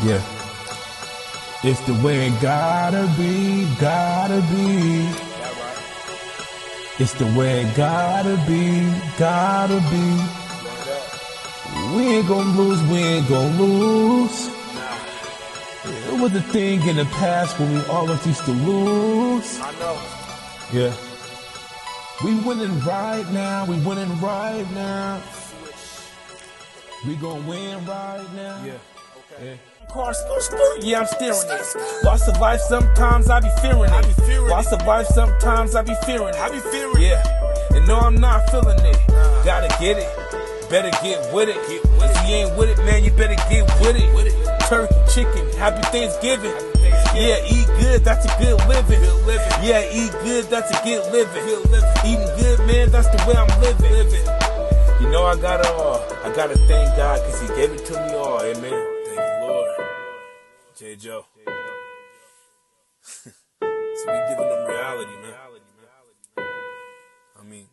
Yeah. It's the way it gotta be, gotta be. It's the way it gotta be, gotta be. We ain't gonna lose, we ain't gonna lose. It was a thing in the past when we always used to lose. I know. Yeah. We winning right now, we winning right now. We gonna win right now. Yeah. Okay. Yeah. Car, yeah, I'm steering it. Lost of life, sometimes I be fearing it. Lost of life, sometimes I be fearing it. Yeah, and no, I'm not feeling it. Gotta get it, better get with it. If you ain't with it, man, you better get with it. Turkey, chicken, happy Thanksgiving. Yeah, eat good, that's a good living. Yeah, eat good, that's a good living. Eating good, man, that's the way I'm living. You know I gotta thank God, cause he gave it to me all, amen. Thank you, Lord. J. Joe. So we giving them reality, man. I mean,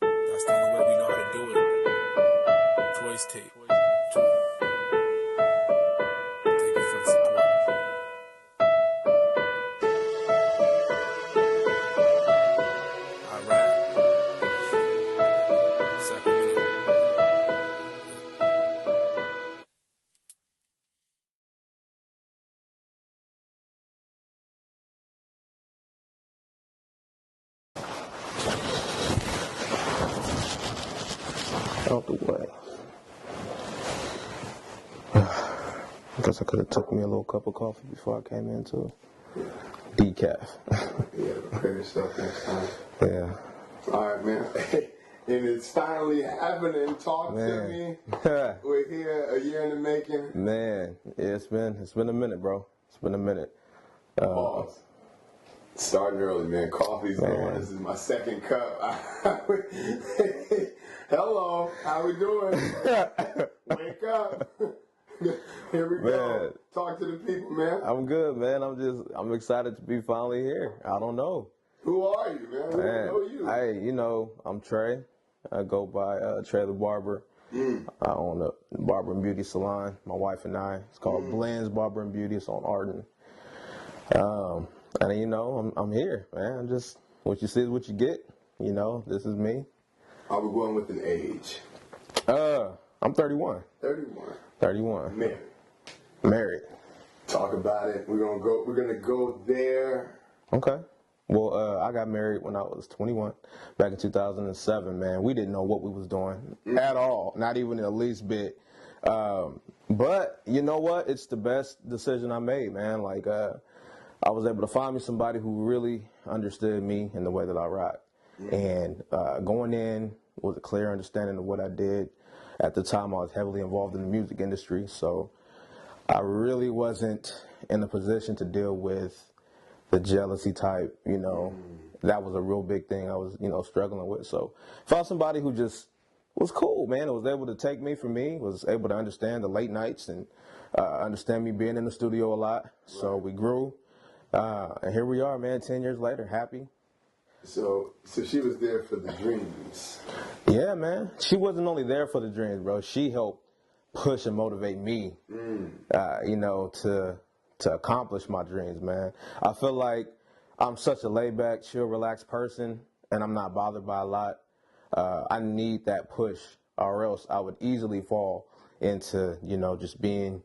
that's the only way we know how to do it. Troy's tape. Thank you for the support. Alright. Sacramento. Out the way. I guess I could have took me a little cup of coffee before I came into decaf. Yeah, prepare yourself next time. Yeah. All right, man. And it's finally happening. Talk to me. We're here a year in the making. Man, yeah, it's been a minute, bro. It's been a minute. Pause. Starting early, man. Coffee's on. This is my second cup. Hello, how we doing? Wake up. Here we go. Talk to the people, man. I'm good, man. I'm excited to be finally here. I don't know. Who are you, man? Who know you? I'm Trey. I go by Trey the Barber. I own a barber and beauty salon. My wife and I. It's called Blends Barber and Beauty. It's on Arden. And I'm here, man. I'm just what you see is what you get. This is me. Are we going with an age? I'm 31. 31. 31. Married. Talk about it. We're gonna go there. Okay. Well, I got married when I was 21, back in 2007, man. We didn't know what we was doing at all, not even the least bit. But you know what? It's the best decision I made, man. Like, I was able to find me somebody who really understood me and the way that I rock. And going in with a clear understanding of what I did. At the time, I was heavily involved in the music industry, so I really wasn't in a position to deal with the jealousy type, That was a real big thing I was, struggling with. So found somebody who just was cool, man. It was able to take me for me, was able to understand the late nights and understand me being in the studio a lot. So we grew, and here we are, man, 10 years later, happy. So she was there for the dreams. Yeah, man. She wasn't only there for the dreams, bro. She helped push and motivate me, to accomplish my dreams, man. I feel like I'm such a laid-back, chill, relaxed person, and I'm not bothered by a lot. I need that push, or else I would easily fall into, just being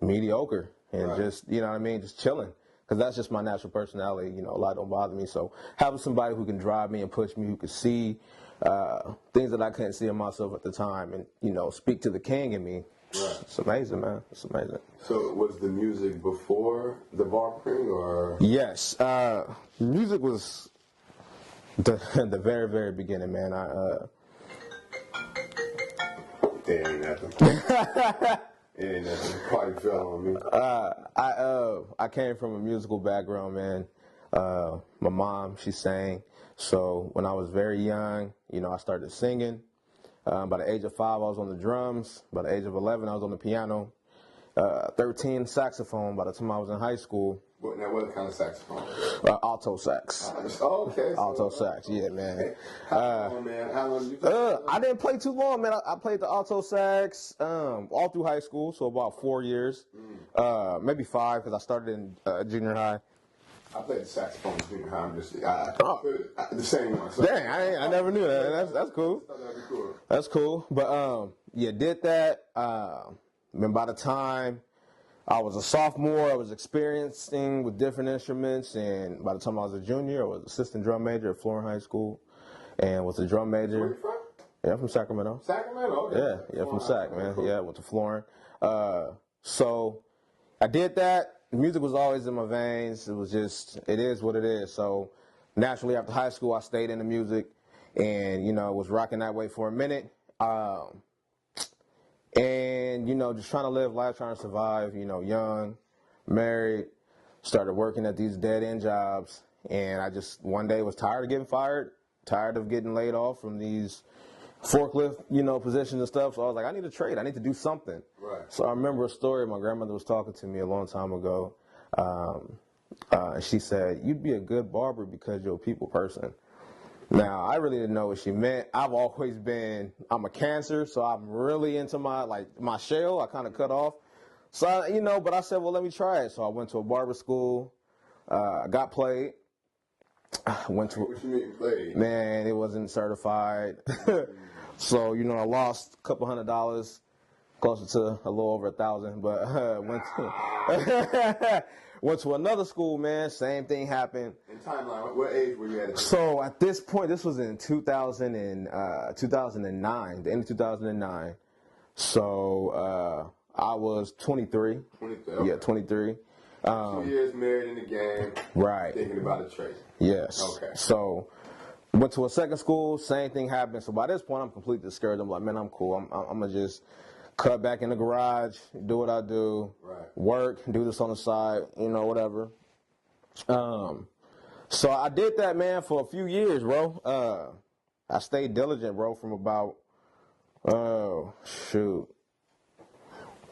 mediocre and just, just chilling. Because that's just my natural personality. A lot don't bother me. So having somebody who can drive me and push me, who can see things that I couldn't see in myself at the time and, speak to the king in me, it's amazing, man. It's amazing. So was the music before the barbering or? Yes. Music was the very, very beginning, man. It ain't nothing. It ain't nothing. Party fell on me. I came from a musical background, man. My mom, she sang. So when I was very young, I started singing. By the age of 5, I was on the drums. By the age of 11, I was on the piano. 13, saxophone by the time I was in high school. Now, what kind of saxophone? Alto sax. Oh, okay. Alto sax, yeah, man. How long, man? How long did you play? I didn't play too long, man. I played the alto sax all through high school, so about 4 years, maybe 5, because I started in junior high. I played the saxophone in junior high. I'm just the same one. So. Dang, I never knew that. That's cool. That'd be cool. That's cool. But yeah, did that. And by the time I was a sophomore, I was experiencing with different instruments, and by the time I was a junior, I was assistant drum major at Florence High School, and was a drum major. Where you from? Yeah, I'm from Sacramento. Sacramento, okay. Yeah, from Sac, man. Cool. Yeah, I went to Florence. So I did that. Music was always in my veins. It is what it is. So naturally, after high school, I stayed in the music, and was rocking that way for a minute. And, just trying to live life, trying to survive, young, married, started working at these dead-end jobs. And I just one day was tired of getting fired, tired of getting laid off from these forklift, positions and stuff. So I was like, I need to trade. I need to do something. Right. So I remember a story. My grandmother was talking to me a long time ago. She said, you'd be a good barber because you're a people person. Now, I really didn't know what she meant. I'm a Cancer, so I'm really into my shell. I kind of cut off. So, but I said, well, let me try it. So I went to a barber school, got played. What you mean played? Man, it wasn't certified. So, I lost a couple $100, closer to a little over 1,000, but went to another school, man. Same thing happened. In timeline, what age were you at? So at this point, this was in 2009, the end of 2009. So I was 23. 23. Okay. Yeah, 23. 2 years married in the game. Right. Thinking about a trade. Yes. Okay. So went to a second school. Same thing happened. So by this point, I'm completely discouraged. I'm like, man, I'm cool. I'm gonna just cut back in the garage, do what I do, work, do this on the side, whatever. So I did that, man, for a few years, bro. I stayed diligent, bro, from about,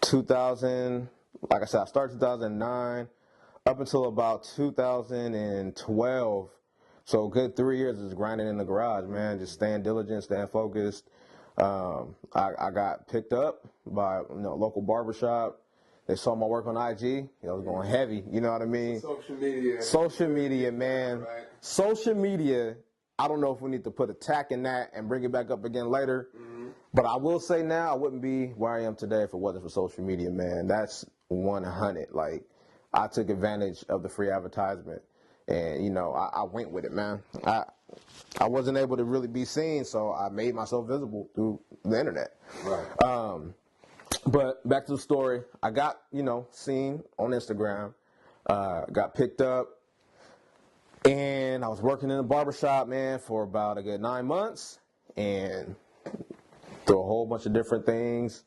2000, like I said, I started 2009 up until about 2012. So a good 3 years is grinding in the garage, man, just staying diligent, staying focused. I got picked up by a local barbershop. They saw my work on IG. I was going heavy, you know what I mean? Social media, man. Right. Social media, I don't know if we need to put a tack in that and bring it back up again later. Mm-hmm. But I will say now, I wouldn't be where I am today if it wasn't for social media, man. That's 100. Like, I took advantage of the free advertisement. And, I went with it, man. I wasn't able to really be seen, so I made myself visible through the internet. Right. But back to the story. I got, seen on Instagram, got picked up, and I was working in a barbershop, man, for about a good 9 months, and through a whole bunch of different things,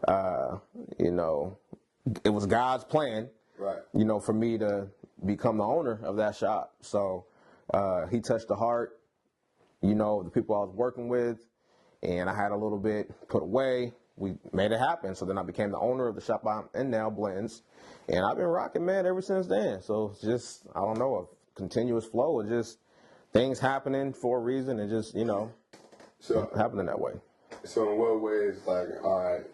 it was God's plan, right, for me to become the owner of that shop. So he touched the heart, the people I was working with, and I had a little bit put away. We made it happen. So then I became the owner of the shop I'm in now, Blends, and I've been rocking, man, ever since then. So it's just, I don't know, a continuous flow of just things happening for a reason and just, happening that way. So in what ways, like, all right,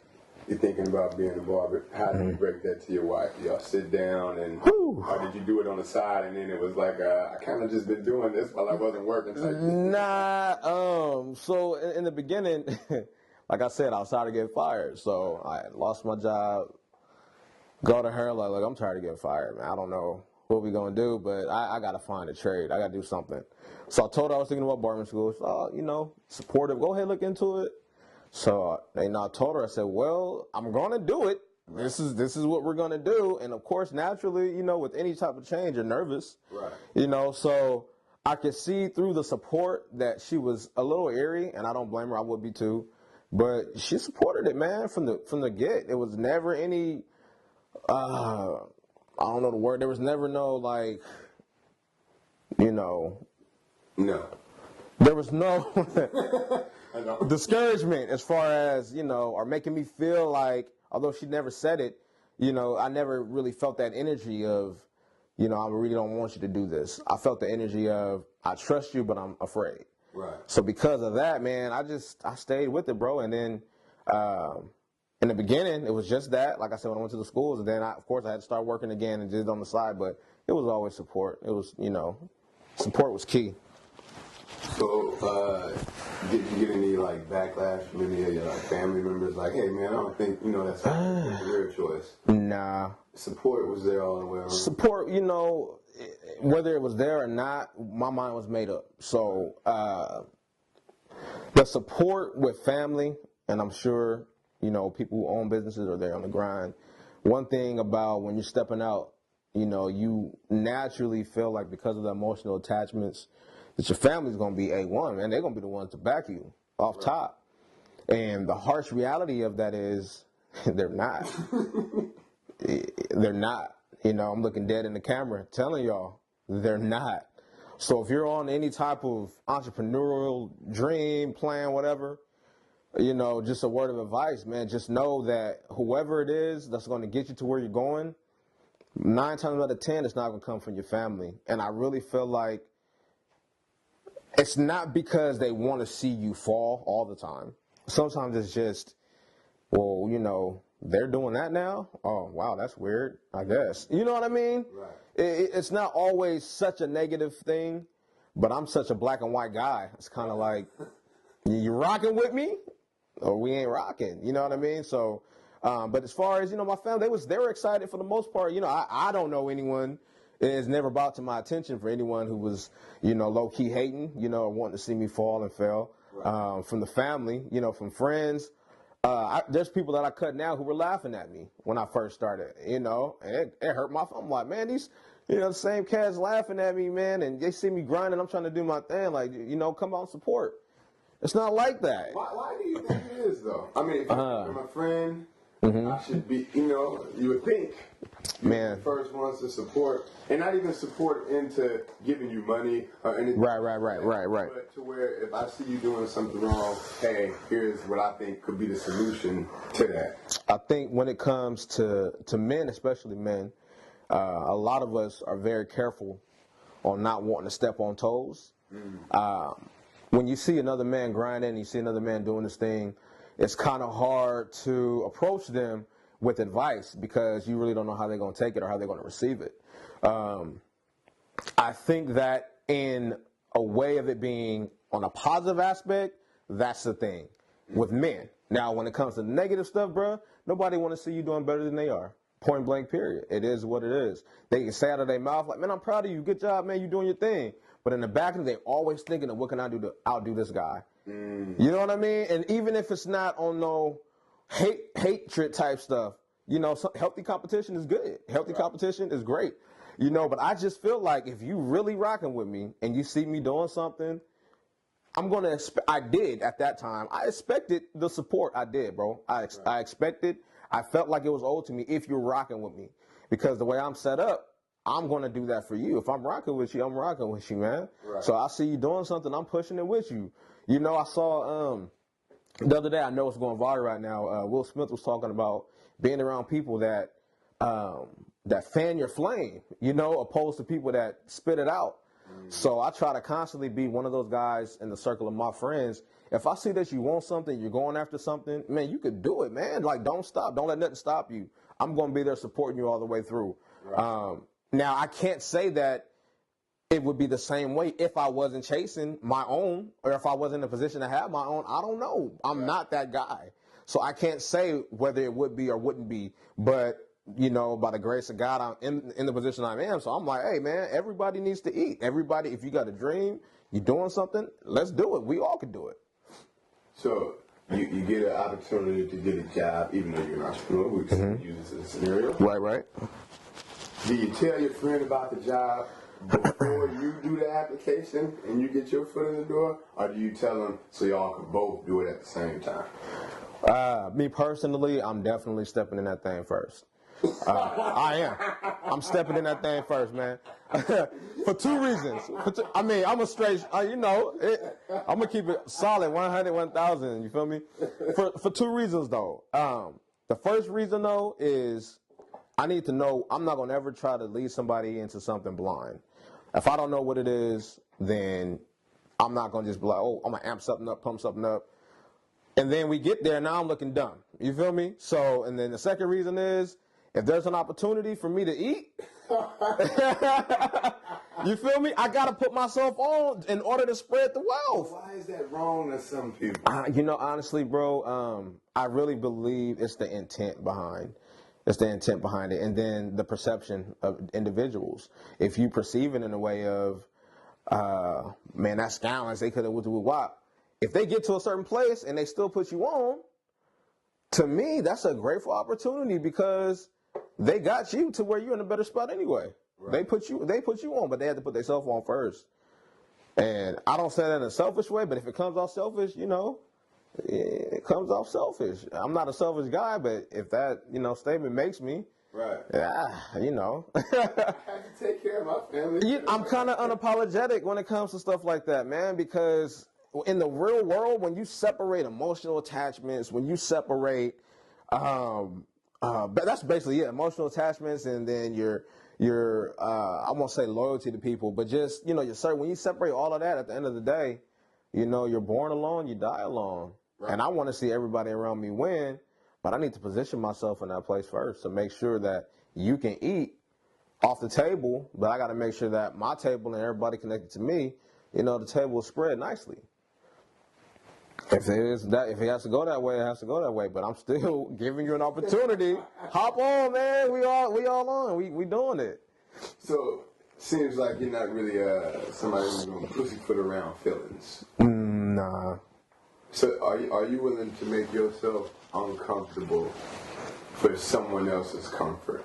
you're thinking about being a barber, how did you break that to your wife? Y'all sit down and, or did you do it on the side and then it was like, I kind of just been doing this while I wasn't working? So in the beginning, like I said, I was tired of getting fired. So I lost my job, go to her, like, look, I'm tired of getting fired, man. I don't know what we going to do, but I got to find a trade. I got to do something. So I told her I was thinking about barbering school. So, supportive, go ahead, look into it. So I told her, I said, well, I'm going to do it. This is what we're going to do. And of course, naturally, with any type of change, you're nervous. Right. So I could see through the support that she was a little eerie, and I don't blame her. I would be too. But she supported it, man, from the get. It was never any, I don't know the word. There was never no, like, No. There was no discouragement as far as, or making me feel like, although she never said it, I never really felt that energy of, you know, I really don't want you to do this. I felt the energy of, I trust you, but I'm afraid. Right. So because of that, man, I stayed with it, bro. And then in the beginning, it was just that. Like I said, when I went to the schools, and then of course I had to start working again and did it on the side. But it was always support. It was, you know, support was key. So, did you get any like backlash from any of your like family members? Like, hey man, I don't think that's a career choice. Nah. Support was there all the way around. Support, you know, whether it was there or not, my mind was made up. So the support with family, and I'm sure, you know, people who own businesses are there on the grind. One thing about when you're stepping out, you know, you naturally feel like because of the emotional attachments that your family's going to be A1, man. They're going to be the ones to back you off top. And the harsh reality of that is they're not. They're not. You know, I'm looking dead in the camera telling y'all they're not. So if you're on any type of entrepreneurial dream, plan, whatever, you know, just a word of advice, man, just know that whoever it is that's going to get you to where you're going, 9 times out of 10, it's not going to come from your family. And I really feel like it's not because they want to see you fall all the time. Sometimes it's just, well, you know, they're doing that now? Oh, wow, that's weird, I guess. You know what I mean? Right. It's not always such a negative thing, but I'm such a black and white guy. It's kind of like, you rocking with me or we ain't rocking. You know what I mean? So, but as far as, you know, my family, they were excited for the most part. You know, I don't know anyone. It's never brought to my attention for anyone who was, you know, low-key hating, you know, wanting to see me fall and fail. Right. From the family, you know, from friends. There's people that I cut now who were laughing at me when I first started, you know, and it hurt my, I'm like, man, these, you know, the same cats laughing at me, man, and they see me grinding, I'm trying to do my thing, like, you know, come out and support. It's not like that. Why do you think it is, though? I mean, if you're my friend, Mm-hmm. I should be, you know, you would think Man. the first ones to support, and not even support into giving you money or anything. Right. But to where if I see you doing something wrong, hey, here's what I think could be the solution to that. I think when it comes to men, especially men, a lot of us are very careful on not wanting to step on toes. When you see another man grinding, you see another man doing this thing, it's kind of hard to approach them with advice because you really don't know how they're going to take it or how they're going to receive it. I think that in a way of it being on a positive aspect, that's the thing with men. Now, when it comes to negative stuff, bro, nobody want to see you doing better than they are. Point blank, period. It is what it is. They can say out of their mouth, like, man, I'm proud of you. Good job, man. You're doing your thing. But in the back of it, they're always thinking of what can I do to outdo this guy. You know what I mean? And even if it's not on no hatred type stuff, you know, healthy competition is good. Healthy competition is great. You know, but I just feel like if you really rocking with me and you see me doing something, I'm going to I did at that time. I expected the support. I did, bro. I expected. I felt like it was owed to me if you're rocking with me. Because the way I'm set up, I'm going to do that for you. If I'm rocking with you, I'm rocking with you, man. Right. So I see you doing something, I'm pushing it with you. You know, I saw the other day, I know it's going viral right now, Will Smith was talking about being around people that fan your flame, you know, opposed to people that spit it out. So I try to constantly be one of those guys in the circle of my friends. If I see that you want something, you're going after something, man, you could do it, man. Like, don't stop. Don't let nothing stop you. I'm going to be there supporting you all the way through. Right. Now, I can't say that it would be the same way if I wasn't chasing my own or if I wasn't in a position to have my own. I don't know. I'm not that guy. So I can't say whether it would be or wouldn't be. But, you know, by the grace of God, I'm in the position I am. So I'm like, hey, man, everybody needs to eat. Everybody, if you got a dream, you're doing something, let's do it. We all can do it. So you get an opportunity to get a job, even though you're an entrepreneur. We can use this as a scenario. Right. Do you tell your friend about the job before you do the application and you get your foot in the door? Or do you tell them so y'all can both do it at the same time? Me personally, I'm definitely stepping in that thing first. I am. I'm stepping in that thing first, man. For 2 reasons. I'm a straight, you know, I'm going to keep it solid, 100, 1,000, you feel me? For 2 reasons, though. The first reason, though, is I need to know. I'm not gonna ever try to lead somebody into something blind. If I don't know what it is, then I'm not gonna just be like, oh, I'm gonna amp something up, pump something up, and then we get there. Now I'm looking dumb. You feel me? So, and then the second reason is if there's an opportunity for me to eat. You feel me? I gotta put myself on in order to spread the wealth. Why is that wrong to some people? You know, honestly, bro, I really believe it's the intent behind. It's the intent behind it, and then the perception of individuals. If you perceive it in a way of, man, that's scandalous. They could have went to WAP. If they get to a certain place and they still put you on, to me, that's a grateful opportunity because they got you to where you're in a better spot anyway. Right. They put you on, but they had to put themselves on first. And I don't say that in a selfish way, but if it comes off selfish, you know, it comes off selfish. I'm not a selfish guy, but if that, you know, statement makes me, right? You know, I have to take care of my family. I'm kind of unapologetic when it comes to stuff like that, man, because in the real world, when you separate emotional attachments, when you separate, but that's basically it, emotional attachments, and then your I won't say loyalty to people, but just, you know, when you separate all of that, at the end of the day, you know, you're born alone, you die alone. Right. And I want to see everybody around me win, but I need to position myself in that place first to make sure that you can eat off the table, but I got to make sure that my table and everybody connected to me, you know, the table is spread nicely. If it has to go that way, it has to go that way. But I'm still giving you an opportunity. Hop on, man. We all on. We doing it. So seems like you're not really somebody who's gonna pussyfoot around feelings. Nah. So are you willing to make yourself uncomfortable for someone else's comfort?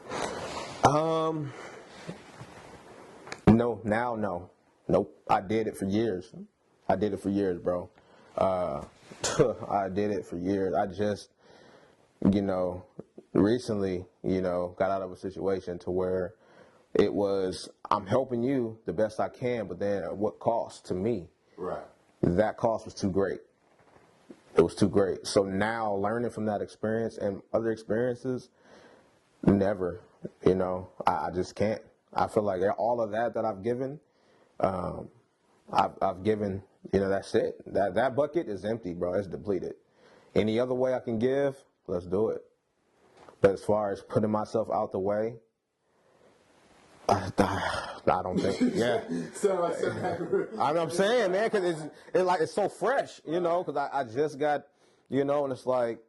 No. Now, no. Nope. I did it for years. Bro. I did it for years. I just, you know, recently, you know, got out of a situation to where it was, I'm helping you the best I can, but then at what cost to me? Right. That cost was too great. It was too great. So now learning from that experience and other experiences, never, you know, I just can't. I feel like all of that I've given, I've given. You know, that's it. That bucket is empty, bro. It's depleted. Any other way I can give, let's do it. But as far as putting myself out the way, I don't think. Yeah. I'm saying, man, because it's so fresh, you know, because I just got, you know, and it's like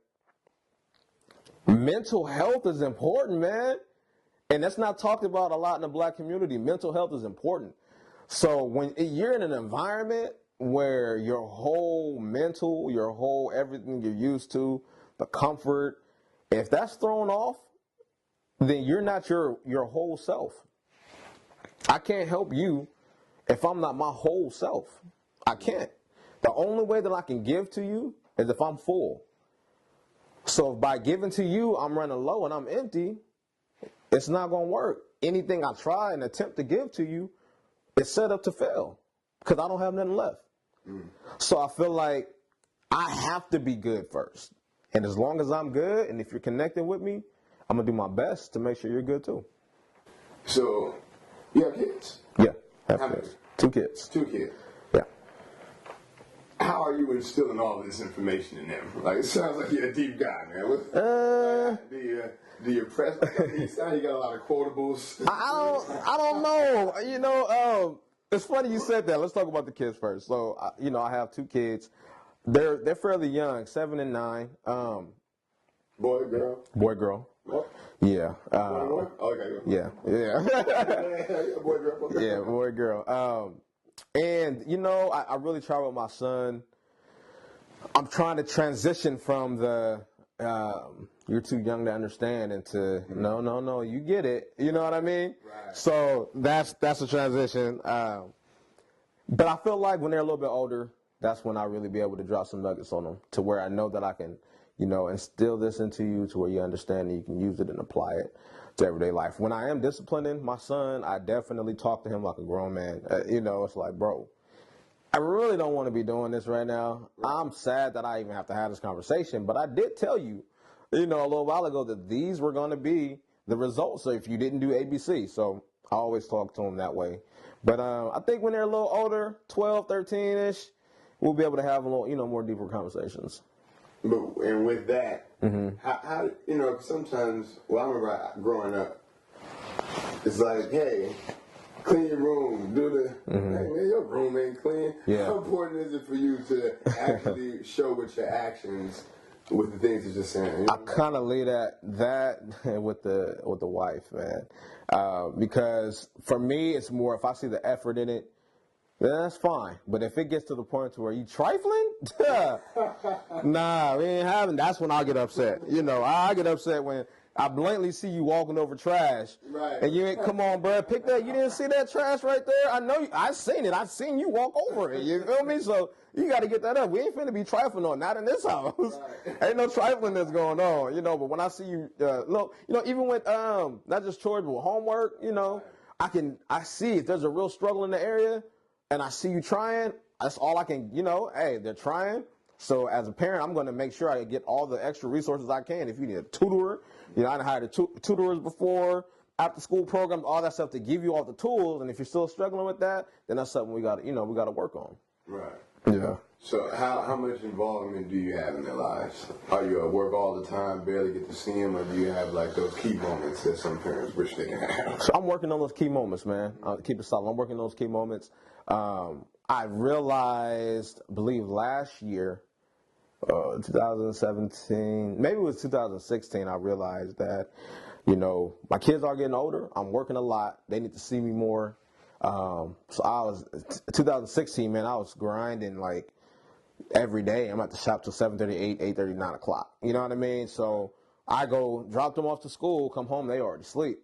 mental health is important, man. And that's not talked about a lot in the black community. Mental health is important. So when you're in an environment where your whole mental, your whole everything you're used to, the comfort, if that's thrown off, then you're not your whole self. I can't help you if I'm not my whole self. I can't. The only way that I can give to you is if I'm full. So if by giving to you, I'm running low and I'm empty, it's not going to work. Anything I try and attempt to give to you is set up to fail because I don't have nothing left. So I feel like I have to be good first. And as long as I'm good, and if you're connecting with me, I'm going to do my best to make sure you're good too. So, you have kids? Yeah, have kids. 2 kids. 2 kids? Yeah. How are you instilling all this information in them? Like, it sounds like you're a deep guy, man. Do you press? You sound you got a lot of quotables. I don't know. You know, it's funny you said that. Let's talk about the kids first. So, you know, I have 2 kids. They're fairly young, 7 and 9. Boy, girl. Boy, girl. What? Yeah. Boy? Okay. Yeah. Boy, girl. Yeah, boy, girl. And you know, I really try with my son. I'm trying to transition from the you're too young to understand into no, you get it. You know what I mean? Right. So that's a transition. But I feel like when they're a little bit older, that's when I really be able to drop some nuggets on them to where I know that I can, you know, instill this into you to where you understand and you can use it and apply it to everyday life. When I am disciplining my son, I definitely talk to him like a grown man. You know, it's like, bro, I really don't want to be doing this right now. I'm sad that I even have to have this conversation, but I did tell you, you know, a little while ago that these were going to be the results if you didn't do ABC. So I always talk to them that way. But I think when they're a little older, 12, 13-ish, we'll be able to have a little, more deeper conversations. And with that, how sometimes, I remember growing up, it's like, hey, clean your room, hey man, your room ain't clean. Yeah. How important is it for you to actually show with your actions with the things that you're saying? I kind of leave that with the wife, man, because for me it's more if I see the effort in it, then that's fine. But if it gets to the point to where you trifling, nah, we ain't having. That's when I get upset. I get upset when I blatantly see you walking over trash, right? And you ain't, come on, bro, pick that. You didn't see that trash right there? I know. I seen it. I seen you walk over it. You feel me? So you got to get that up. We ain't finna be trifling on. Not in this house. Right. Ain't no trifling that's going on. But when I see you, look, even with not just chores, but with homework, I see if there's a real struggle in the area. And I see you trying, that's all I can, hey, they're trying. So as a parent, I'm going to make sure I get all the extra resources I can. If you need a tutor, I hired tutors before, after school programs, all that stuff to give you all the tools. And if you're still struggling with that, then that's something we got to work on. Right. Yeah. So how much involvement do you have in their lives? Are you at work all the time, barely get to see them, or do you have like those key moments that some parents wish they can have? So I'm working on those key moments, man. Keep it solid. I'm working on those key moments. I realized, I believe last year, 2017, maybe it was 2016, I realized that, my kids are getting older. I'm working a lot. They need to see me more. So 2016, man, I was grinding like every day. I'm at the shop till 7:30, 8:30, 9 o'clock. You know what I mean? So I go drop them off to school, come home, they already sleep.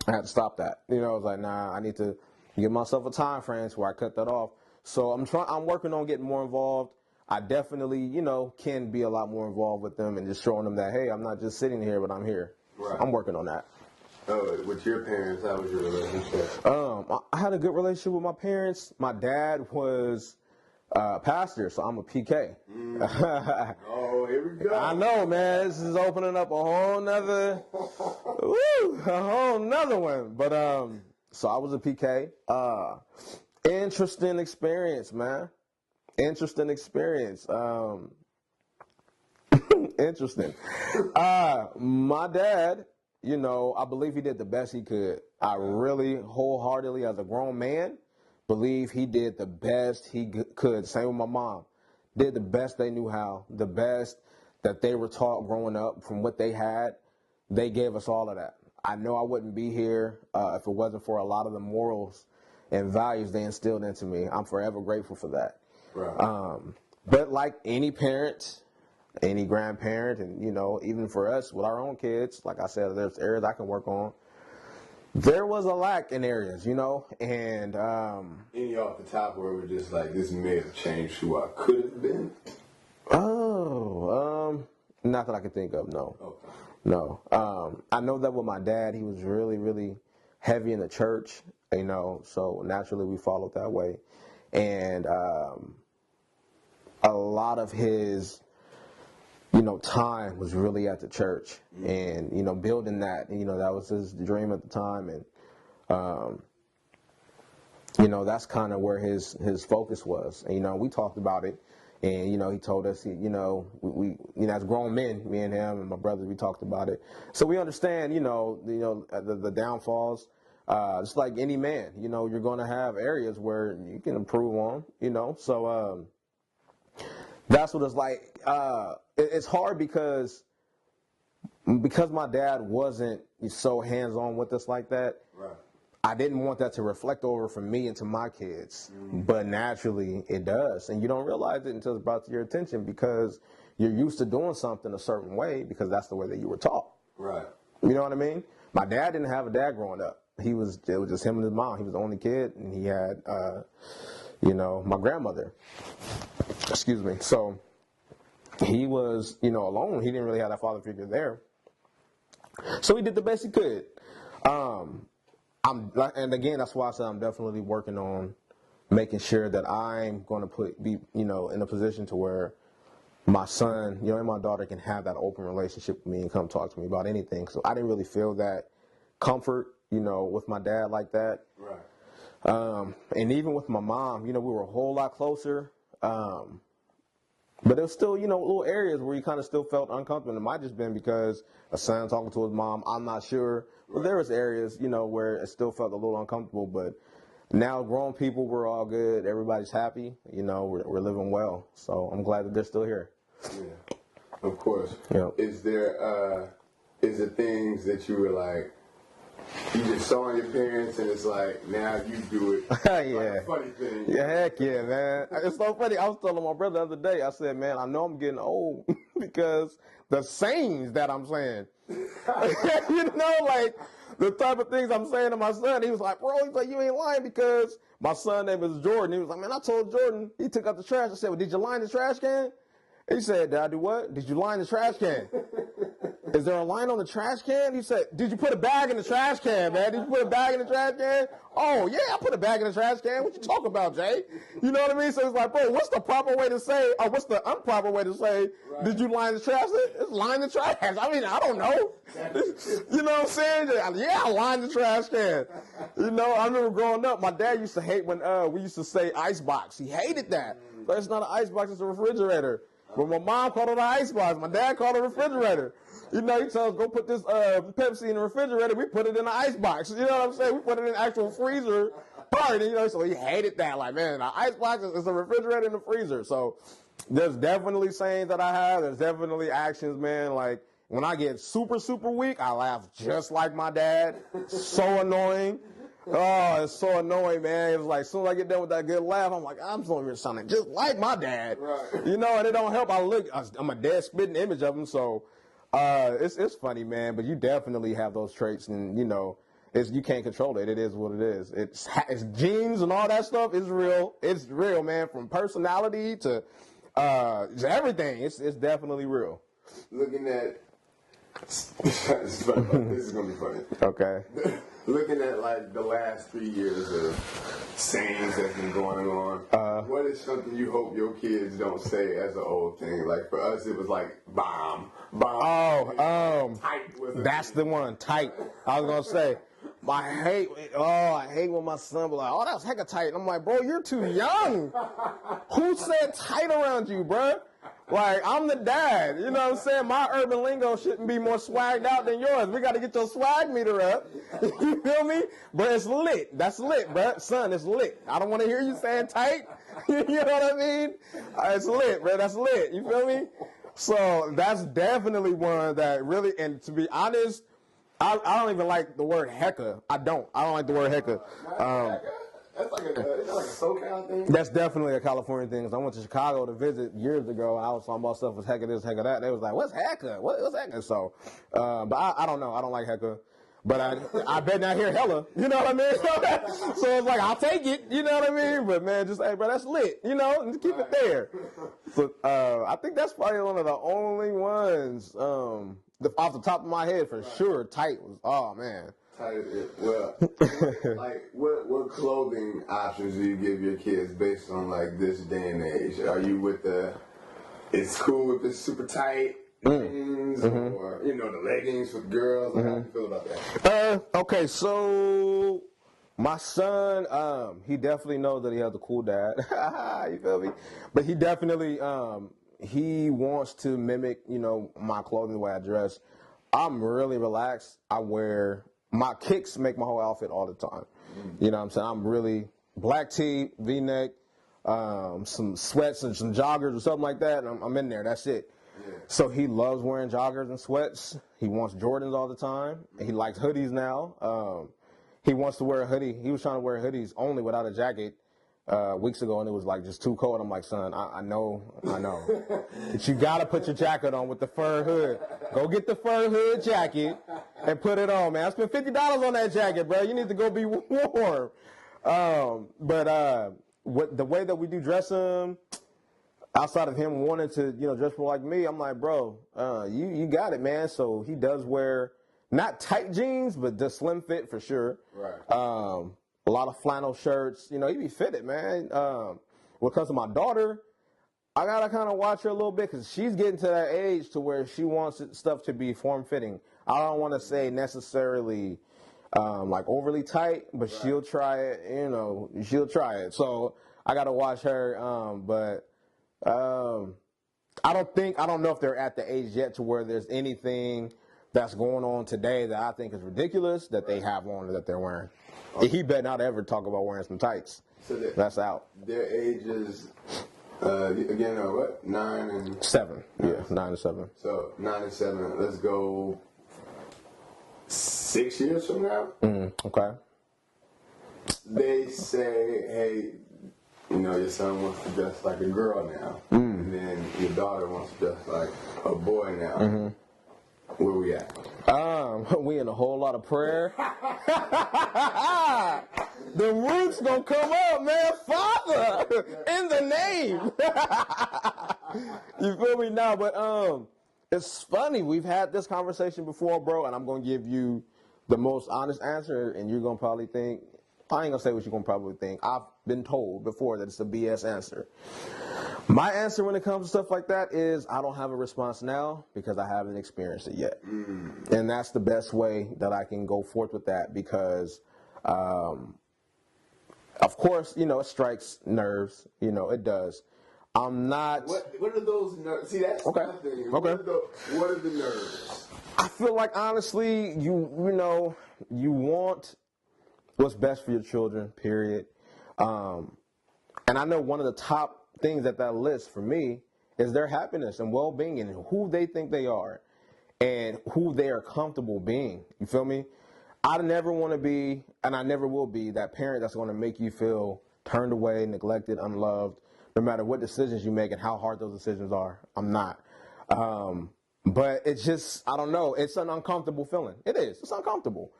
I had to stop that. I was like, nah, I need to give myself a time frame where I cut that off. So I'm working on getting more involved. I definitely, can be a lot more involved with them and just showing them that, hey, I'm not just sitting here, but I'm here. Right. So I'm working on that. With your parents, how was your relationship? I had a good relationship with my parents. My dad was a pastor, so I'm a PK. Oh, here we go. I know, man. This is opening up a whole nother one. But so I was a PK. Interesting experience, man. Interesting experience. Interesting. My dad, I believe he did the best he could. I really wholeheartedly, as a grown man, believe he did the best he could. Same with my mom. Did the best they knew how. The best that they were taught growing up from what they had. They gave us all of that. I know I wouldn't be here if it wasn't for a lot of the morals and values they instilled into me. I'm forever grateful for that. Right. But like any parent, any grandparent, and, even for us with our own kids, like I said, there's areas I can work on. There was a lack in areas, and any off the top where we're just like, this may have changed who I could have been? Not that I can think of, no. Okay. No. I know that with my dad, he was really, really heavy in the church, so naturally we followed that way. And a lot of his time was really at the church, and building that. That was his dream at the time, and that's kind of where his focus was. And, we talked about it, and he told us, we as grown men, me and him and my brothers, we talked about it, so we understand, the downfalls. Just like any man, you're going to have areas where you can improve on, so that's what it's like. It's hard because my dad wasn't so hands-on with us like that. Right. I didn't want that to reflect over from me into my kids, but naturally it does. And you don't realize it until it's brought to your attention because you're used to doing something a certain way because that's the way that you were taught. Right. You know what I mean? My dad didn't have a dad growing up. It was just him and his mom. He was the only kid, and he had, my grandmother. Excuse me. So he was, alone. He didn't really have that father figure there. So he did the best he could. And again, that's why I said I'm definitely working on making sure that I'm going to be in a position to where my son, and my daughter can have that open relationship with me and come talk to me about anything. So I didn't really feel that comfort, with my dad like that. Right. And even with my mom, we were a whole lot closer. But there's still, little areas where you kind of still felt uncomfortable. It might just been because a son talking to his mom. I'm not sure. But there was areas, where it still felt a little uncomfortable. But now grown people, we're all good. Everybody's happy. We're living well. So I'm glad that they're still here. Yeah, of course. Yeah. Is there things that you were like, you just saw in your parents and it's like, now you do it? Yeah. Like a funny thing. Yeah, heck yeah, man. It's so funny. I was telling my brother the other day, I said, man, I know I'm getting old because the sayings that I'm saying. Like the type of things I'm saying to my son. He was like, bro, he's like, you ain't lying, because my son name is Jordan. He was like, man, I told Jordan. He took out the trash. I said, well, did you line the trash can? He said, did I do what? Did you line the trash can? Is there a line on the trash can? He said, did you put a bag in the trash can, man? Did you put a bag in the trash can? Oh, yeah, I put a bag in the trash can. What you talking about, Jay? You know what I mean? So it's like, bro, what's the proper way to say, or what's the improper way to say, right, did you line the trash? It's line the trash. I mean, I don't know. You know what I'm saying? Yeah, I lined the trash can. I remember growing up, my dad used to hate when we used to say icebox. He hated that. But it's not an icebox, it's a refrigerator. But my mom called it an icebox. My dad called it a refrigerator. He tells us, go put this Pepsi in the refrigerator. We put it in the icebox. You know what I'm saying? We put it in the actual freezer part. So he hated that. Like, man, the icebox is a refrigerator in the freezer. So there's definitely sayings that I have. There's definitely actions, man. Like, when I get super, super weak, I laugh just like my dad. So annoying. Oh, it's so annoying, man. It's like, as soon as I get done with that good laugh, I'm like, I'm so sounding just like my dad. Right. And it don't help. I'm a dead spitting image of him. So it's funny, man. But you definitely have those traits, and you can't control it. It is what it is. It's genes and all that stuff. It's real. It's real, man. From personality to everything. It's definitely real. Looking at this is gonna be funny. Okay. Looking at like the last 3 years of sayings that's been going on, what is something you hope your kids don't say as an old thing? Like for us, it was like bomb. Tight was that's the one. Tight. I was gonna say. I hate when my son be like, oh, that's hecka tight. And I'm like, bro, you're too young. Who said tight around you, bro? Like, I'm the dad. You know what I'm saying? My urban lingo shouldn't be more swagged out than yours. We got to get your swag meter up. You feel me? But it's lit. That's lit, bro. Son, it's lit. I don't want to hear you saying tight. You know what I mean? It's lit, bro. That's lit. You feel me? So that's definitely one that really, and to be honest, I don't even like the word hecka. I don't like the word hecka. That's like a SoCal thing? That's definitely a California thing. 'Cause I went to Chicago to visit years ago. I was talking about stuff was hecka this, hecka that. They was like, what's hecka? What's hecka? So, but I don't know. I don't like hecka. But I bet not hear hella. You know what I mean? So it's like, I'll take it. You know what I mean? But man, just, hey, bro, that's lit. And keep it there. So I think that's probably one of the only ones off the top of my head for sure. Tight was, oh man. Well, like what clothing options do you give your kids based on like this day and age? Are you with it's cool if it's super tight jeans, or the leggings for girls? Like, how do you feel about that? Okay, so my son, he definitely knows that he has a cool dad. You feel me? But he definitely he wants to mimic my clothing, the way I dress. I'm really relaxed. My kicks make my whole outfit all the time. You know what I'm saying? I'm really black tee, V-neck, some sweats and some joggers or something like that, and I'm in there. That's it. Yeah. So he loves wearing joggers and sweats. He wants Jordans all the time. He likes hoodies now. He wants to wear a hoodie. He was trying to wear hoodies only without a jacket weeks ago, and it was like just too cold. I'm like, son, I know. But you got to put your jacket on with the fur hood. Go get the fur hood jacket and put it on, man. I spent $50 on that jacket, bro. You need to go be warm. But the way that we do dress him, outside of him wanting to, dress more like me, I'm like, bro, you got it, man. So he does wear not tight jeans, but the slim fit for sure. Right. A lot of flannel shirts. He be fitted, man. When it comes to my daughter, I gotta kind of watch her a little bit because she's getting to that age to where she wants stuff to be form-fitting. I don't want to say necessarily like overly tight, but she'll try it. You know, she'll try it. So I gotta watch her. I don't know if they're at the age yet to where there's anything that's going on today that I think is ridiculous that they have on or that they're wearing. Okay. He better not ever talk about wearing some tights. So that's out. Their ages, again, what? 9 and 7. Yeah, 9 and 7. So 9 and 7. Let's go 6 years from now. Okay. They say, hey, you know, your son wants to dress like a girl now, and then your daughter wants to dress like a boy now. Where we at? We in a whole lot of prayer. The roots gonna come up, man. Father, in the name. You feel me now? But it's funny. We've had this conversation before, bro, and I'm gonna give you the most honest answer, and you're gonna probably think, I ain't gonna say what you're gonna probably think. I've been told before that it's a BS answer. My answer when it comes to stuff like that is I don't have a response now because I haven't experienced it yet. And that's the best way that I can go forth with that because, of course, you know, it strikes nerves. You know, it does. I'm not... What are those nerves? See, that's okay. Nothing. Okay. What are the nerves? I feel like, honestly, you know, you want what's best for your children, period. And I know one of the top things that list for me is their happiness and well-being and who they think they are and who they are comfortable being. You feel me? I never want to be, and I never will be, that parent that's going to make you feel turned away, neglected, unloved, no matter what decisions you make and how hard those decisions are. I'm not. But it's just, I don't know. It's an uncomfortable feeling. It is. It's uncomfortable.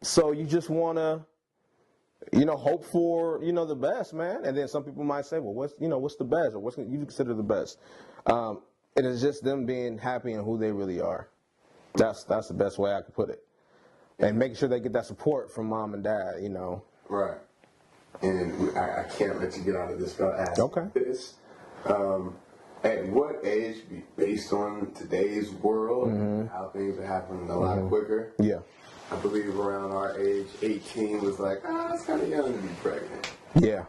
So you just want to, you know, hope for, you know, the best, man. And then some people might say, well, what's the best, or what's you consider the best? It is just them being happy in who they really are. That's the best way I could put it. And making sure they get that support from mom and dad, you know. Right. And I can't let you get out of this without asking this. At what age, based on today's world, how things are happening a lot quicker? Yeah. I believe around our age, 18 was like, it's kind of young to be pregnant. Yeah.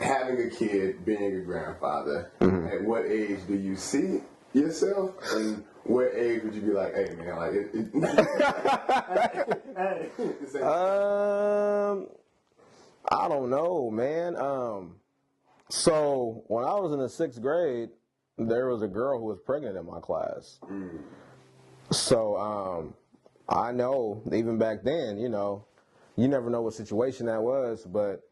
Having a kid, being a grandfather, at what age do you see yourself? And what age would you be like, hey, man, like, I don't know, man. So when I was in the 6th grade, there was a girl who was pregnant in my class. So, I know, even back then, you know, you never know what situation that was, but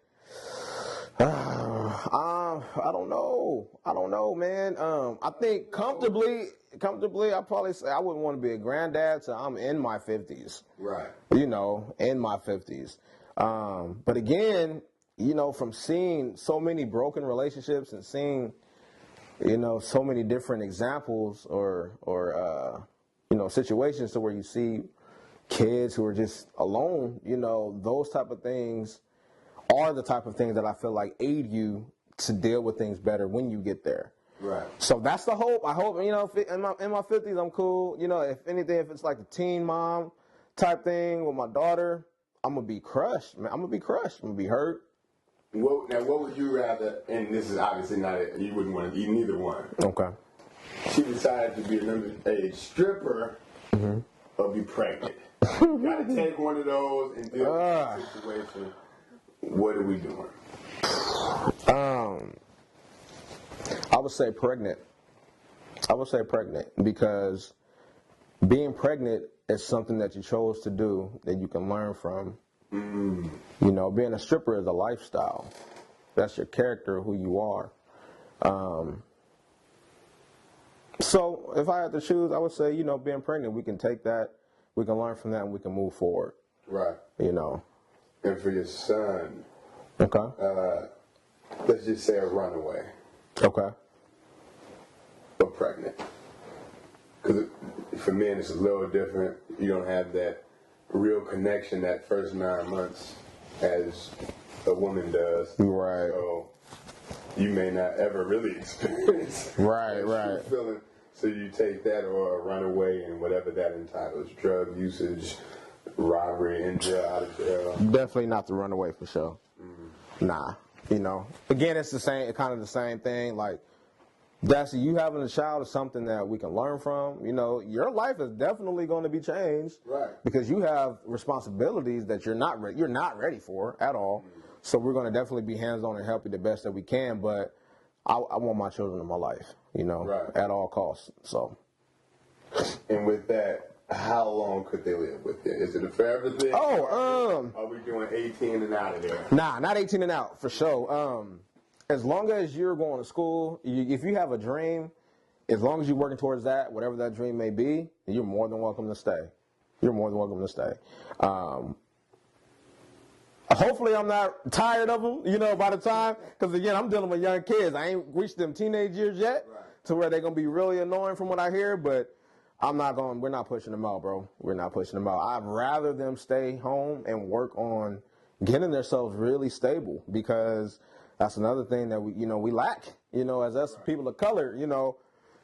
I don't know, man. I think comfortably, I'd probably say I wouldn't want to be a granddad, so I'm in my 50s. Right. You know, in my 50s. But again, you know, from seeing so many broken relationships and seeing, you know, so many different examples or you know, situations to where you see kids who are just alone, you know, those type of things are the type of things that I feel like aid you to deal with things better when you get there. Right. So that's the hope. I hope, you know, in my 50s, I'm cool. You know, if anything, if it's like the teen mom type thing with my daughter, I'm going to be crushed, man. I'm going to be crushed. I'm going to be hurt. Now, what would you rather, and this is obviously not it, you wouldn't want to eat neither one. Okay. She decided to be an underage stripper or be pregnant. You got to take one of those and deal with the situation. What are we doing? I would say pregnant. Because being pregnant is something that you chose to do that you can learn from. You know, being a stripper is a lifestyle. That's your character, who you are. So if I had to choose, I would say, you know, being pregnant, we can take that, we can learn from that, and we can move forward. Right. You know. And for your son, okay. Let's just say a runaway. Okay. But pregnant. Because for men, it's a little different. You don't have that real connection that first 9 months as a woman does. Right. So you may not ever really experience. Right, that right. feeling. So you take that or run away and whatever that entitles, drug usage, robbery, in jail, out of jail. Definitely not to run away for sure. Nah, you know. Again, it's kind of the same thing. Like, you having a child is something that we can learn from. You know, your life is definitely going to be changed, right? Because you have responsibilities that you're not ready for at all. So we're going to definitely be hands-on and help you the best that we can. But I want my children in my life, you know, right, at all costs. So. And with that, how long could they live with it? Is it a forever thing? Oh, are we doing 18 and out of there? Nah, not 18 and out for sure. As long as you're going to school, if you have a dream, as long as you're working towards that, whatever that dream may be, you're more than welcome to stay. You're more than welcome to stay. Hopefully I'm not tired of them, you know, by the time, because again, I'm dealing with young kids. I ain't reached them teenage years yet, right, to where they're going to be really annoying from what I hear, but we're not pushing them out, bro. We're not pushing them out. I'd rather them stay home and work on getting themselves really stable, because that's another thing that we lack, as us people of color,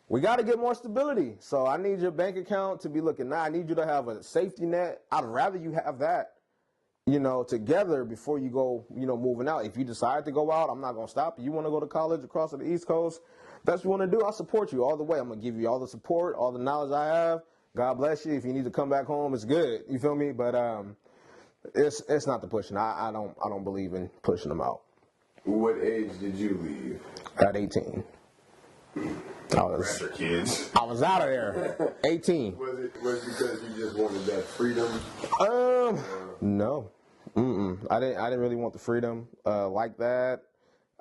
we got to get more stability. So I need your bank account to be looking now. I need you to have a safety net. I'd rather you have that, together before you go, moving out. If you decide to go out, I'm not going to stop you. You want to go to college across to the East Coast, that's what you want to do, I'll support you all the way. I'm going to give you all the support, all the knowledge I have. God bless you. If you need to come back home, it's good. You feel me? But it's not the pushing. I don't believe in pushing them out. What age did you leave? At 18. I was out of there. 18. Was it because you just wanted that freedom? No. I didn't really want the freedom like that.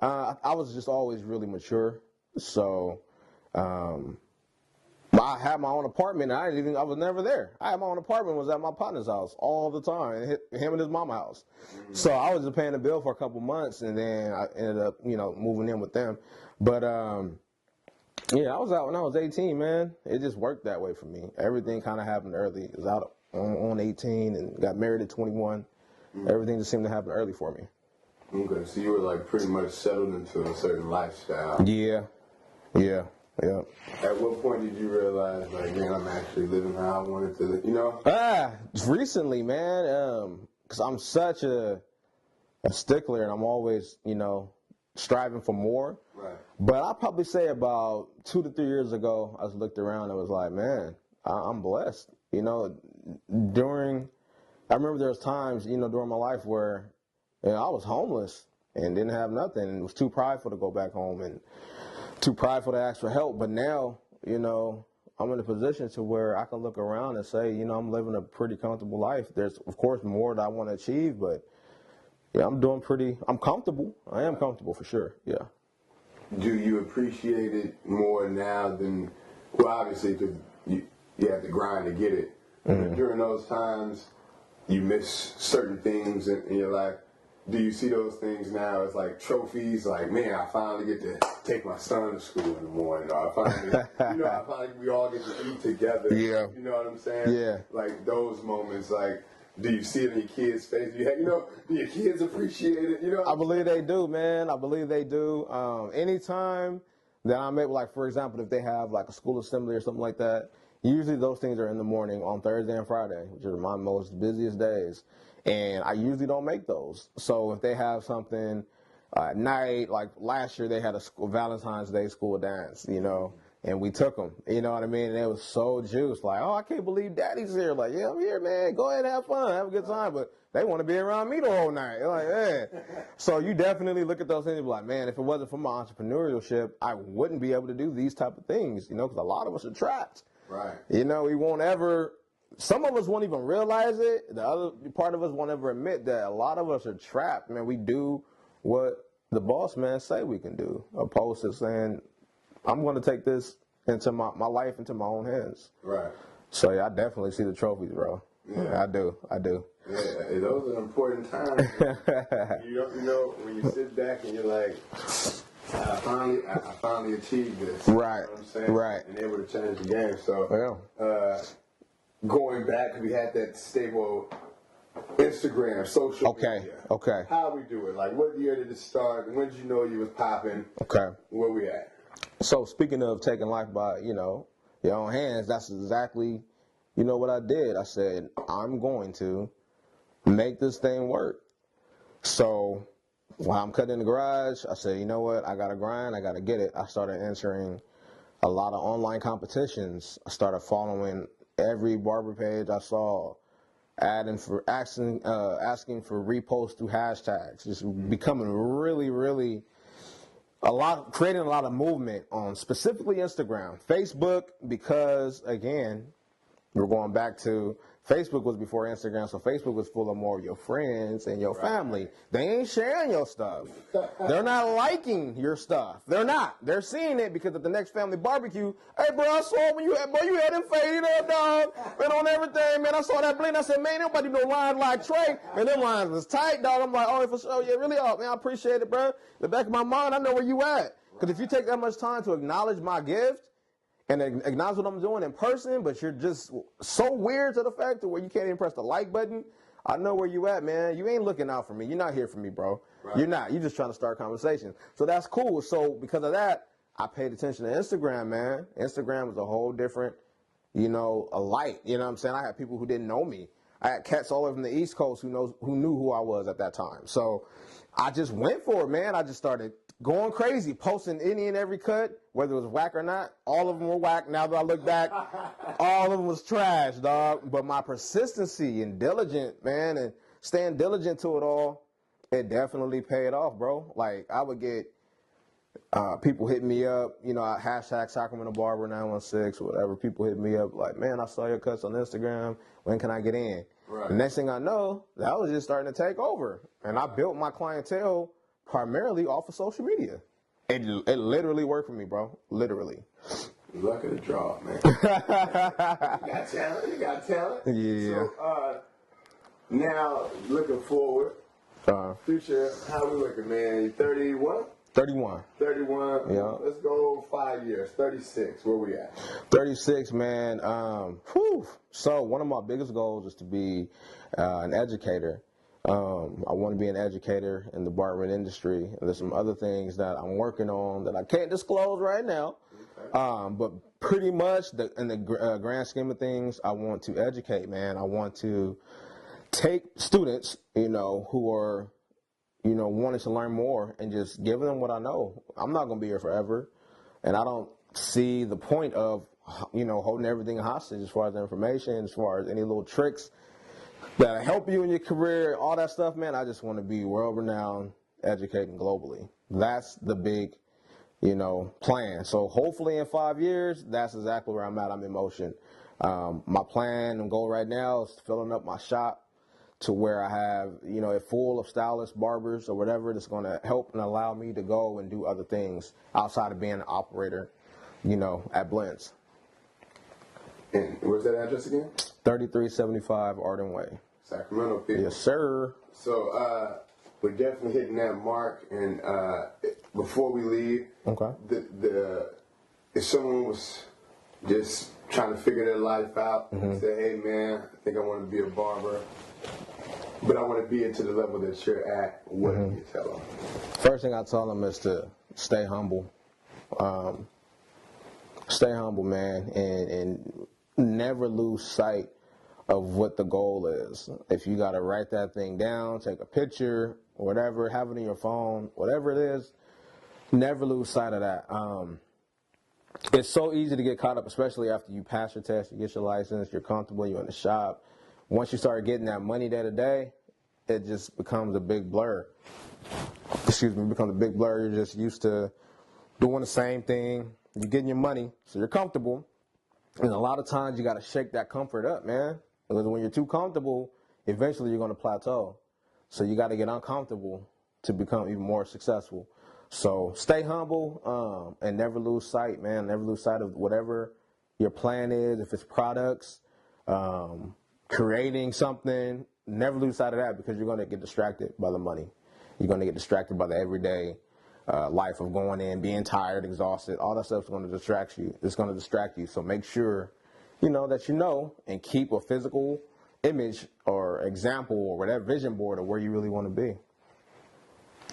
I was just always really mature. So, I had my own apartment. I was never there. I had my own apartment. Was at my partner's house all the time. Him and his mama's house. Mm-hmm. So I was just paying the bill for a couple months, and then I ended up, moving in with them. But yeah, I was out when I was 18, man. It just worked that way for me. Everything kind of happened early. I was out on 18 and got married at 21. Mm-hmm. Everything just seemed to happen early for me. Okay, so you were like pretty much settled into a certain lifestyle. Yeah. At what point did you realize, like, man, I'm actually living how I wanted to, Recently, man, because I'm such a stickler, and I'm always, striving for more. Right. But I'd probably say about 2 to 3 years ago, I just looked around and was like, man, I'm blessed. I remember there was times, during my life where I was homeless and didn't have nothing, and was too prideful to go back home and too prideful to ask for help. But now, I'm in a position to where I can look around and say, I'm living a pretty comfortable life. There's, of course, more that I want to achieve, but yeah, I'm comfortable. I am comfortable for sure. Yeah. Do you appreciate it more now than, well, obviously, because you have to grind to get it. Mm-hmm. During those times, you miss certain things in your life. Do you see those things now as like trophies? Like, man, I finally get to take my son to school in the morning. Or I finally we all get to eat together. Yeah. You know what I'm saying? Yeah. Like those moments, like, do you see it in your kids' face? Do your kids appreciate it? I believe they do, man. I believe they do. Anytime that I'm able, like, for example, if they have like a school assembly or something like that, usually those things are in the morning on Thursday and Friday, which are my most busiest days. And I usually don't make those. So if they have something at night, like last year they had a Valentine's Day school dance, and we took them, you know what I mean? And it was so juiced, like, oh, I can't believe Daddy's here. Like, yeah, I'm here, man. Go ahead and have fun. Have a good time. But they want to be around me the whole night. They're like, yeah. So you definitely look at those things and be like, man, if it wasn't for my entrepreneurship, I wouldn't be able to do these type of things, because a lot of us are trapped. Right. We won't ever... Some of us won't even realize it. The other part of us won't ever admit that a lot of us are trapped, man. We do what the boss man say we can do, opposed to saying, I'm going to take this into my life into my own hands. Right. So, yeah, I definitely see the trophies, bro. Yeah, I do. Yeah, those are important times. When you sit back and you're like, I finally achieved this. Right. You know what I'm saying? Right. And able to change the game. So, going back, we had that stable Instagram, social media. Okay. How we do it? Like, what year did it start? When did you know you was popping? Okay. Where we at? So speaking of taking life by, your own hands, that's exactly, what I did. I said, I'm going to make this thing work. So while I'm cutting in the garage, I said, you know what? I got to grind. I got to get it. I started answering a lot of online competitions. I started following every barber page I saw, asking for reposts through hashtags, just becoming really, really creating a lot of movement on specifically Instagram, Facebook, because again, we're going back to Facebook was before Instagram, so Facebook was full of more of your friends and your family. They ain't sharing your stuff. They're not liking your stuff. They're not. They're seeing it because at the next family barbecue, hey, bro, I saw when you had them faded up, dog, and on everything, man. I saw that bling. I said, man, nobody do no lines like Trey. And them lines was tight, dog. I'm like, oh, for sure. Yeah, really, man, I appreciate it, bro. In the back of my mind, I know where you at. Because if you take that much time to acknowledge my gift, and acknowledge what I'm doing in person, but you're just so weird to the fact that where you can't even press the like button, I know where you at, man. You ain't looking out for me. You're not here for me, bro. Right. You're not. You're just trying to start conversation. So that's cool. So because of that, I paid attention to Instagram, man. Instagram was a whole different, a light. You know what I'm saying? I had people who didn't know me. I had cats all over from the East Coast who knew who I was at that time. So I just went for it, man. I just started going crazy, posting any and every cut, whether it was whack or not. All of them were whack. Now that I look back, all of them was trash, dog. But my persistency and diligent, man, and staying diligent to it all, it definitely paid off, bro. Like, I would get people hit me up, hashtag Sacramento Barber 916 or whatever. People hit me up like, man, I saw your cuts on Instagram. When can I get in? Right. The next thing I know, that was just starting to take over. And I built my clientele primarily off of social media. It literally worked for me, bro. Literally. Luck of the draw, man. You got talent. Yeah. So, now, looking forward, future, how we looking, man? You 31? 31. 31. Yeah. Let's go 5 years. 36. Where we at? 36, man. So one of my biggest goals is to be an educator. I want to be an educator in the barbering industry. And there's some other things that I'm working on that I can't disclose right now. Okay. But pretty much in the grand scheme of things, I want to educate, man. I want to take students, who are, wanting to learn more and just give them what I know. I'm not going to be here forever. And I don't see the point of, holding everything hostage as far as the information, as far as any little tricks that help you in your career, all that stuff, man. I just want to be world-renowned, educating globally. That's the big, plan. So hopefully in 5 years, that's exactly where I'm at. I'm in motion. My plan and goal right now is filling up my shop to where I have, it full of stylists, barbers, or whatever that's going to help and allow me to go and do other things outside of being an operator, at Blends. And where's that address again? 3375 Arden Way. Sacramento, people. Yes, sir. So we're definitely hitting that mark. And before we leave, okay, if someone was just trying to figure their life out, say, hey, man, I think I want to be a barber, but I want to be it to the level that you're at, what do you tell them? First thing I tell them is to stay humble. Stay humble, man, and never lose sight of what the goal is. If you got to write that thing down, take a picture, whatever, have it in your phone, whatever it is, never lose sight of that. It's so easy to get caught up, especially after you pass your test, you get your license, you're comfortable, you're in the shop. Once you start getting that money day to day, it just becomes a big blur. It becomes a big blur. You're just used to doing the same thing. You're getting your money, so you're comfortable. And a lot of times you got to shake that comfort up, man. Because when you're too comfortable, eventually you're going to plateau. So you got to get uncomfortable to become even more successful. So stay humble and never lose sight, man. Never lose sight of whatever your plan is. If it's products, creating something, never lose sight of that because you're going to get distracted by the money. You're going to get distracted by the everyday life of going in, being tired, exhausted. All that stuff's going to distract you. It's going to distract you. So make sure, that and keep a physical image or or example or whatever vision board of where you really want to be.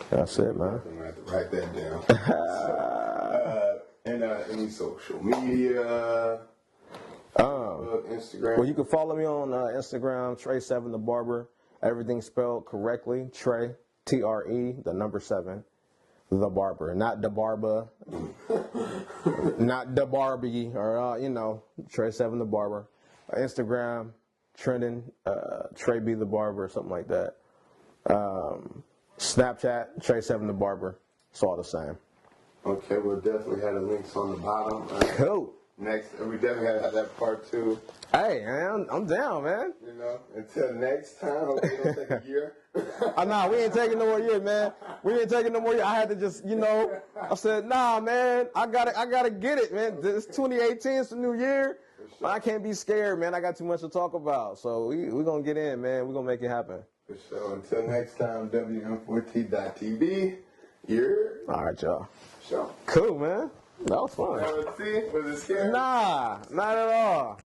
That's it, man. I'm gonna have to write that down. And any social media, Instagram. Well, you can follow me on Instagram, Trey7 the Barber. Everything spelled correctly. Trey, Tre, the number 7, the Barber, not the Barba, not the Barbie, or Trey7 the Barber. Instagram, trending, Trey B the Barber, or something like that. Snapchat, Trey7 the Barber. It's all the same. Okay, we'll definitely have the links on the bottom. Cool. Next, we definitely gotta have that part 2. Hey, man, I'm down, man. Until next time, hope it don't take a year. Nah, we ain't taking no more years, man. We ain't taking no more years. I had to just, I said, nah, man, I gotta get it, man. It's 2018, it's a new year. Sure. I can't be scared, man. I got too much to talk about. So we're gonna get in, man. We're gonna make it happen. For sure. Until next time, WM4T.TV. All right, y'all. Sure. Cool, man. That was fun. Was it scary? Nah, not at all.